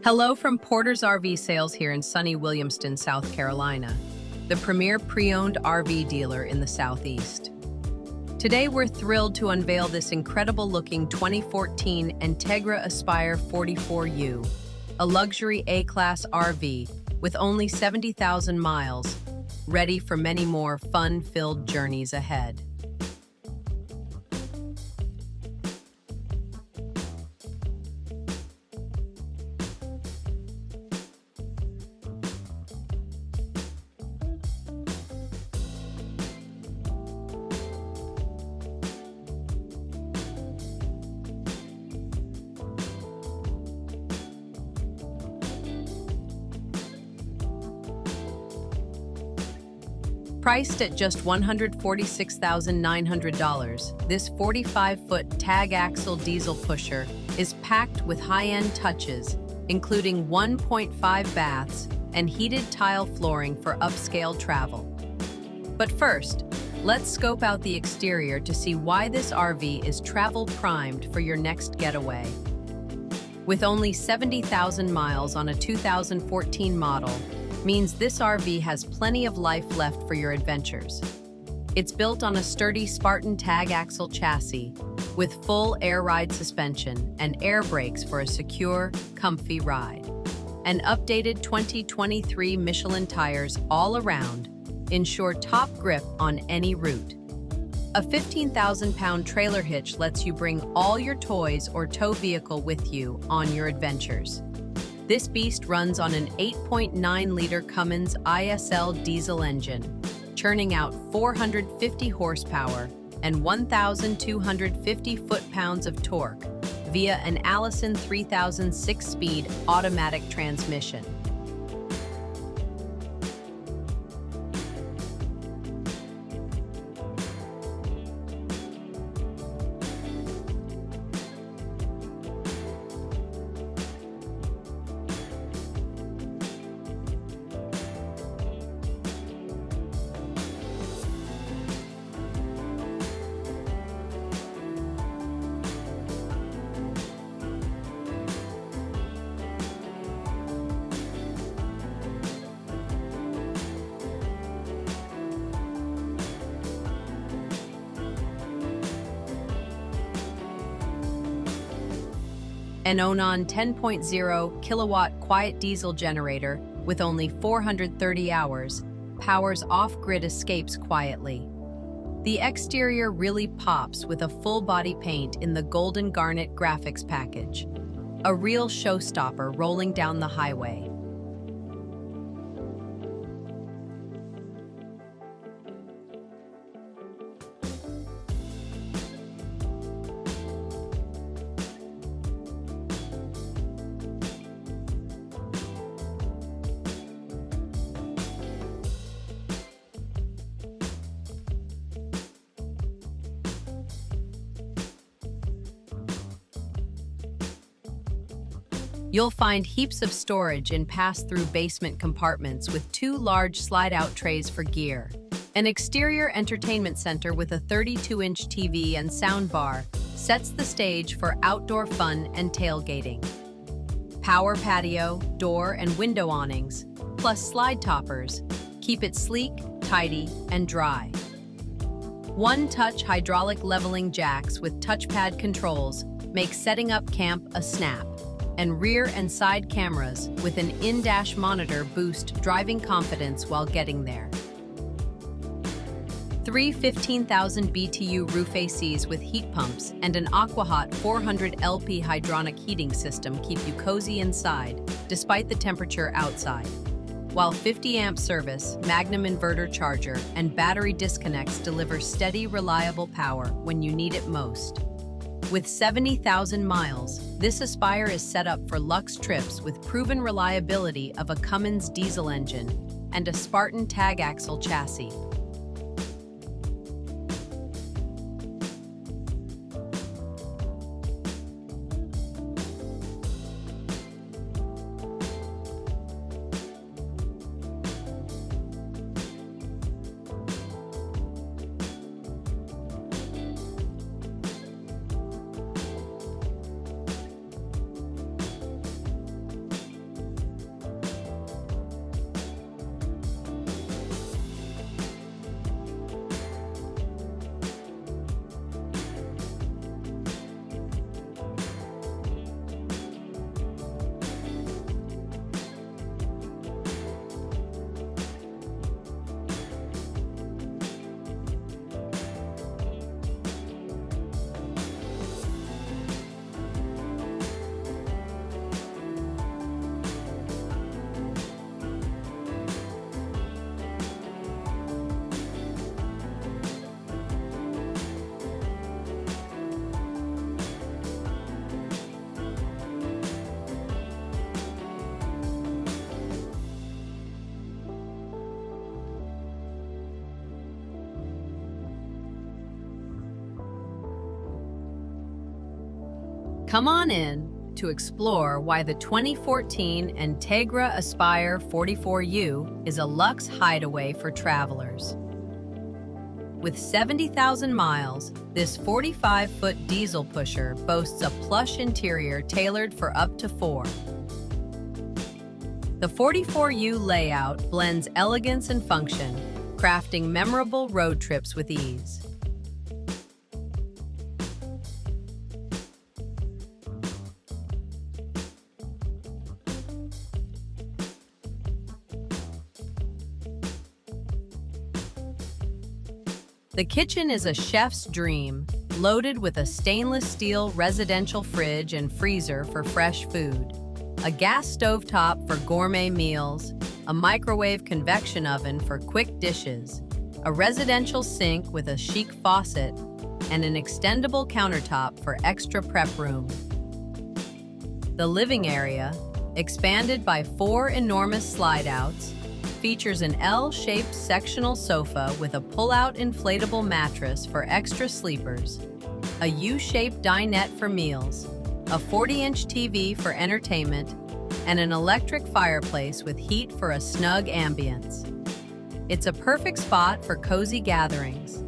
Hello from Porter's RV Sales here in sunny Williamston, South Carolina, the premier pre-owned RV dealer in the Southeast. Today we're thrilled to unveil this incredible-looking 2014 Entegra Aspire 44U, a luxury A-Class RV with only 70,000 miles, ready for many more fun-filled journeys ahead. Priced at just $146,900, this 45-foot TAG axle diesel pusher is packed with high-end touches, including 1.5 baths and heated tile flooring for upscale travel. But first, let's scope out the exterior to see why this RV is travel-primed for your next getaway. With only 70,000 miles on a 2014 model, means this RV has plenty of life left for your adventures. It's built on a sturdy Spartan TAG AXLE chassis with full air ride suspension and air brakes for a secure, comfy ride. And updated 2023 Michelin tires all around ensure top grip on any route. A 15,000-pound trailer hitch lets you bring all your toys or tow vehicle with you on your adventures. This beast runs on an 8.9-liter Cummins ISL diesel engine, churning out 450 horsepower and 1,250 foot-pounds of torque via an Allison 3000 6-speed automatic transmission. An Onan 10.0 kilowatt quiet diesel generator with only 430 hours powers off-grid escapes quietly. The exterior really pops with a full-body paint in the golden Garnet graphics package, a real showstopper rolling down the highway. You'll find heaps of storage in pass-through basement compartments with 2 large slide-out trays for gear. An exterior entertainment center with a 32-inch TV and sound bar sets the stage for outdoor fun and tailgating. Power patio, door and window awnings, plus slide toppers, keep it sleek, tidy, and dry. One-touch hydraulic leveling jacks with touchpad controls make setting up camp a snap. And rear and side cameras with an in-dash monitor boost driving confidence while getting there. 3 15,000 BTU roof ACs with heat pumps and an AquaHot 400 LP hydronic heating system keep you cozy inside, despite the temperature outside. While 50-amp service, Magnum inverter charger, and battery disconnects deliver steady, reliable power when you need it most. With 70,000 miles, this Aspire is set up for luxe trips with proven reliability of a Cummins diesel engine and a Spartan TAG AXLE chassis. Come on in to explore why the 2014 Entegra Aspire 44U is a luxe hideaway for travelers. With 70,000 miles, this 45-foot diesel pusher boasts a plush interior tailored for up to 4. The 44U layout blends elegance and function, crafting memorable road trips with ease. The kitchen is a chef's dream, loaded with a stainless steel residential fridge and freezer for fresh food, a gas stovetop for gourmet meals, a microwave convection oven for quick dishes, a residential sink with a chic faucet, and an extendable countertop for extra prep room. The living area, expanded by 4 enormous slide-outs, features an L-shaped sectional sofa with a pull-out inflatable mattress for extra sleepers, a U-shaped dinette for meals, a 40-inch TV for entertainment, and an electric fireplace with heat for a snug ambience. It's a perfect spot for cozy gatherings.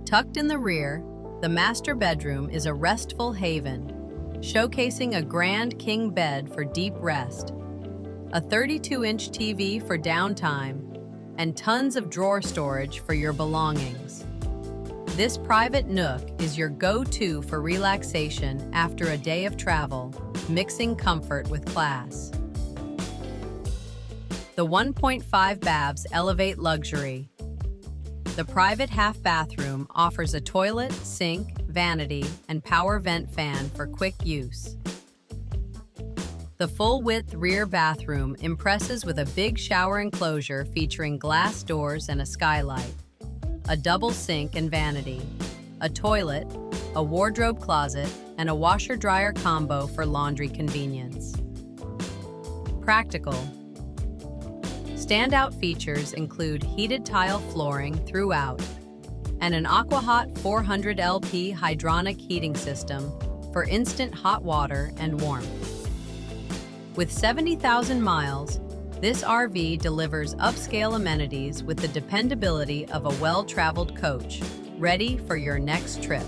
Tucked in the rear, the master bedroom is a restful haven, showcasing a grand king bed for deep rest, a 32-inch TV for downtime, and tons of drawer storage for your belongings. This private nook is your go-to for relaxation after a day of travel, mixing comfort with class. The 1.5 baths elevate luxury. The private half bathroom offers a toilet, sink, vanity, and power vent fan for quick use. The full-width rear bathroom impresses with a big shower enclosure featuring glass doors and a skylight, a double sink and vanity, a toilet, a wardrobe closet, and a washer-dryer combo for laundry convenience. Practical. Standout features include heated tile flooring throughout and an AquaHot 400 LP hydronic heating system for instant hot water and warmth. With 70,000 miles, this RV delivers upscale amenities with the dependability of a well-traveled coach, ready for your next trip.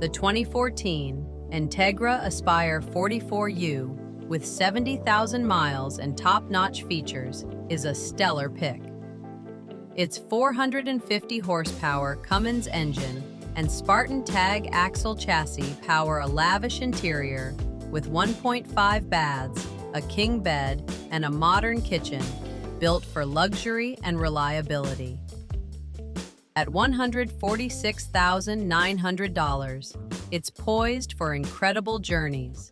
The 2014 Entegra Aspire 44U with 70,000 miles and top-notch features is a stellar pick. Its 450 horsepower Cummins engine and Spartan TAG AXLE chassis power a lavish interior with 1.5 baths, a king bed, and a modern kitchen built for luxury and reliability. At $146,900, it's poised for incredible journeys.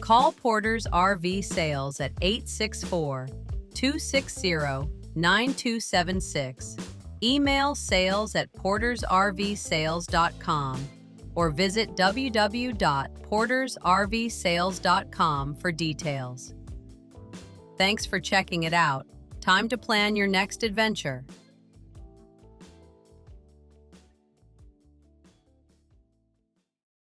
Call Porter's RV Sales at 864-260-9276, email sales@portersrvsales.com, or visit www.portersrvsales.com for details. Thanks for checking it out. Time to plan your next adventure.